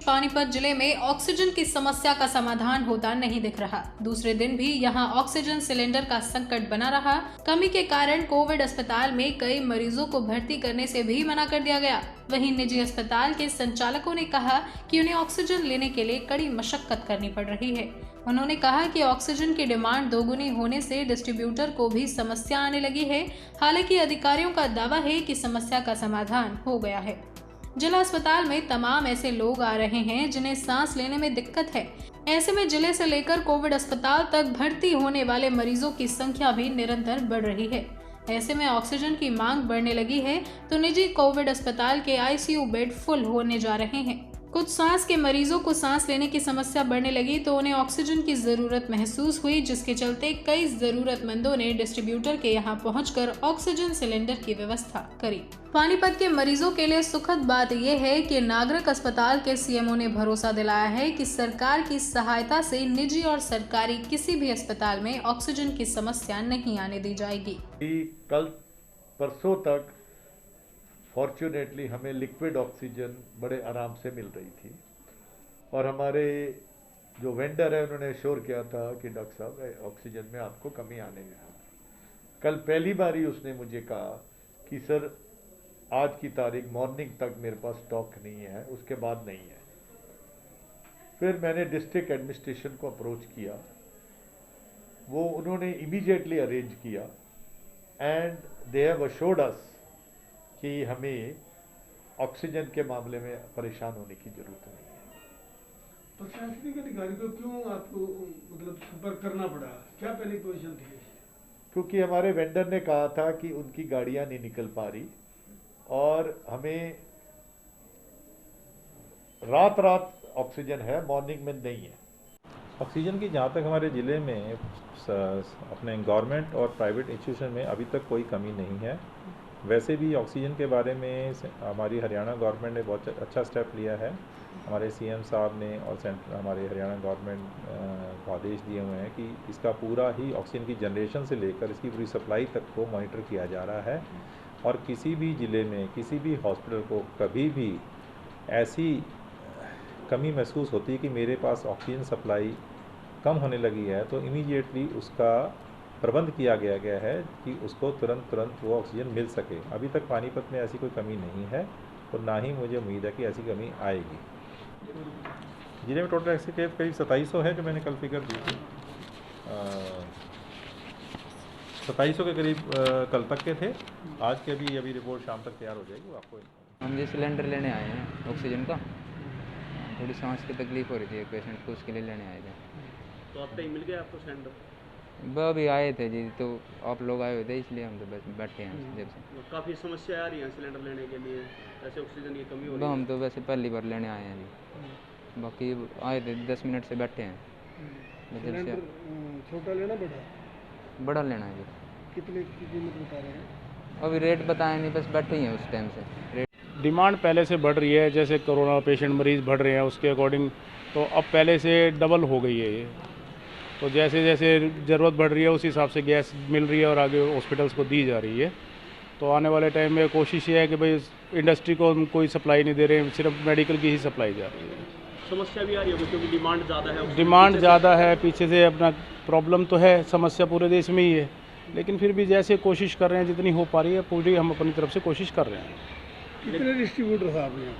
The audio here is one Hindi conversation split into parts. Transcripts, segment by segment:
पानीपत जिले में ऑक्सीजन की समस्या का समाधान होता नहीं दिख रहा। दूसरे दिन भी यहां ऑक्सीजन सिलेंडर का संकट बना रहा। कमी के कारण कोविड अस्पताल में कई मरीजों को भर्ती करने से भी मना कर दिया गया। वहीं निजी अस्पताल के संचालकों ने कहा कि उन्हें ऑक्सीजन लेने के लिए कड़ी मशक्कत करनी पड़ रही है। उन्होंने कहा कि ऑक्सीजन की डिमांड दोगुनी होने से डिस्ट्रीब्यूटर को भी समस्या आने लगी है। हालांकि अधिकारियों का दावा है कि समस्या का समाधान हो गया है। जिला अस्पताल में तमाम ऐसे लोग आ रहे हैं जिन्हें सांस लेने में दिक्कत है। ऐसे में जिले से लेकर कोविड अस्पताल तक भर्ती होने वाले मरीजों की संख्या भी निरंतर बढ़ रही है। ऐसे में ऑक्सीजन की मांग बढ़ने लगी है तो निजी कोविड अस्पताल के आईसीयू बेड फुल होने जा रहे हैं। कुछ सांस के मरीजों को सांस लेने की समस्या बढ़ने लगी तो उन्हें ऑक्सीजन की जरूरत महसूस हुई, जिसके चलते कई जरूरतमंदों ने डिस्ट्रीब्यूटर के यहां पहुंचकर ऑक्सीजन सिलेंडर की व्यवस्था करी। पानीपत के मरीजों के लिए सुखद बात यह है कि नागरिक अस्पताल के सीएमओ ने भरोसा दिलाया है कि सरकार की सहायता से निजी और सरकारी किसी भी अस्पताल में ऑक्सीजन की समस्या नहीं आने दी जाएगी। कल परसों तक फॉर्चुनेटली हमें लिक्विड ऑक्सीजन बड़े आराम से मिल रही थी और हमारे जो वेंडर है उन्होंने श्योर किया था कि डॉक्टर साहब ऑक्सीजन में आपको कमी आने नहीं। कल पहली बार ही उसने मुझे कहा कि सर आज की तारीख मॉर्निंग तक मेरे पास स्टॉक नहीं है, उसके बाद नहीं है। फिर मैंने डिस्ट्रिक्ट एडमिनिस्ट्रेशन को अप्रोच किया, वो उन्होंने इमीडिएटली अरेंज किया एंड दे हैव अश्योर्ड अस कि हमें ऑक्सीजन के मामले में परेशान होने की जरूरत नहीं है। प्रशासनिक अधिकारी को क्यों आपको संपर्क करना पड़ा? क्या पहली पोजीशन थी? क्योंकि हमारे वेंडर ने कहा था कि उनकी गाड़ियां नहीं निकल पा रही और हमें रात रात ऑक्सीजन है, मॉर्निंग में नहीं है। ऑक्सीजन की जहाँ तक हमारे ज़िले में अपने गवर्नमेंट और प्राइवेट इंस्टीट्यूशन में अभी तक कोई कमी नहीं है। वैसे भी ऑक्सीजन के बारे में हमारी हरियाणा गवर्नमेंट ने बहुत अच्छा स्टेप लिया है। हमारे सीएम साहब ने और हमारे हरियाणा गवर्नमेंट को आदेश दिए हुए हैं कि इसका पूरा ही ऑक्सीजन की जनरेशन से लेकर इसकी पूरी सप्लाई तक को मॉनिटर किया जा रहा है और किसी भी ज़िले में किसी भी हॉस्पिटल को कभी भी ऐसी कमी महसूस होती है कि मेरे पास ऑक्सीजन सप्लाई कम होने लगी है तो इमीडिएटली उसका प्रबंध किया गया है कि उसको तुरंत वो ऑक्सीजन मिल सके। अभी तक पानीपत में ऐसी कोई कमी नहीं है और ना ही मुझे उम्मीद है कि ऐसी कमी आएगी। जिले में टोटल एक्सिव केस करीब 2700 है जो मैंने कल फिगर दी थी। 2700 के करीब कल तक के थे। आज के अभी रिपोर्ट शाम तक तैयार हो जाएगी, वो आपको। हम ये सिलेंडर लेने आए हैं ऑक्सीजन का। थोड़ी सांस की तकलीफ हो रही थी पेशेंट को, उसके लिए लेने आए थे। तो अब तक मिल गया आपको सिलेंडर? वह अभी आए थे जी, तो आप लोग आए हुए थे इसलिए हम तो बस बैठे हैं जब से। तो काफ़ी समस्या आ रही है सिलेंडर लेने के लिए, ऐसे ऑक्सीजन की कमी हो रही है। हम तो वैसे पहली बार लेने आए हैं जी, बाकी आए थे 10 मिनट से बैठे हैं। सिलेंडर छोटा लेना बड़ा लेना है जी। कितने की कीमत बता रहे हैं? अभी रेट बताए नहीं, बस बैठे ही हैं उस टाइम से। रेट डिमांड पहले से बढ़ रही है, जैसे कोरोना पेशेंट मरीज़ बढ़ रहे हैं उसके अकॉर्डिंग, तो अब पहले से डबल हो गई है ये। तो जैसे जैसे ज़रूरत बढ़ रही है उस हिसाब से गैस मिल रही है और आगे हॉस्पिटल्स को दी जा रही है। तो आने वाले टाइम में कोशिश ये है कि भाई इंडस्ट्री को हम कोई सप्लाई नहीं दे रहे हैं, सिर्फ मेडिकल की ही सप्लाई जा रही है। समस्या भी आ रही है क्योंकि डिमांड ज़्यादा है। डिमांड ज़्यादा है, पीछे से अपना प्रॉब्लम तो है, समस्या पूरे देश में ही है, लेकिन फिर भी जैसे कोशिश कर रहे हैं जितनी हो पा रही है पूरी हम अपनी तरफ से कोशिश कर रहे हैं। कितने डिस्ट्रीब्यूटर साहब हैं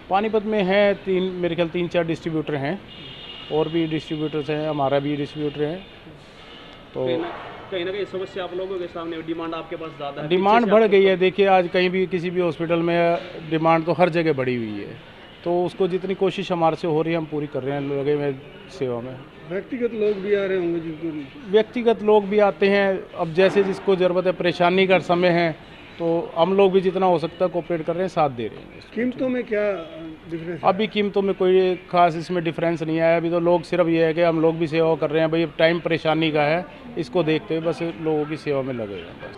पानीपत में? है मेरे ख्याल 3-4 डिस्ट्रीब्यूटर हैं और भी डिस्ट्रीब्यूटर्स हैं, हमारा भी डिस्ट्रीब्यूटर है। तो कहीं ना कहीं समस्या आप लोगों के सामने, डिमांड आपके पास ज़्यादा है, डिमांड बढ़ गई है। देखिए आज कहीं भी किसी भी हॉस्पिटल में डिमांड तो हर जगह बढ़ी हुई है, तो उसको जितनी कोशिश हमारे से हो रही है हम पूरी कर रहे हैं, लगे हुए सेवा में। व्यक्तिगत लोग भी आ रहे होंगे जिनको? व्यक्तिगत लोग भी आते हैं, अब जैसे जिसको ज़रूरत है, परेशानी का समय है, तो हम लोग भी जितना हो सकता है कोऑपरेट कर रहे हैं, साथ दे रहे हैं। कीमतों में क्या डिफरेंस? अभी कीमतों में कोई खास इसमें डिफरेंस नहीं आया। अभी तो लोग सिर्फ ये है कि हम लोग भी सेवा कर रहे हैं, भाई टाइम परेशानी का है, इसको देखते हुए बस लोगों की सेवा में लगे हैं बस।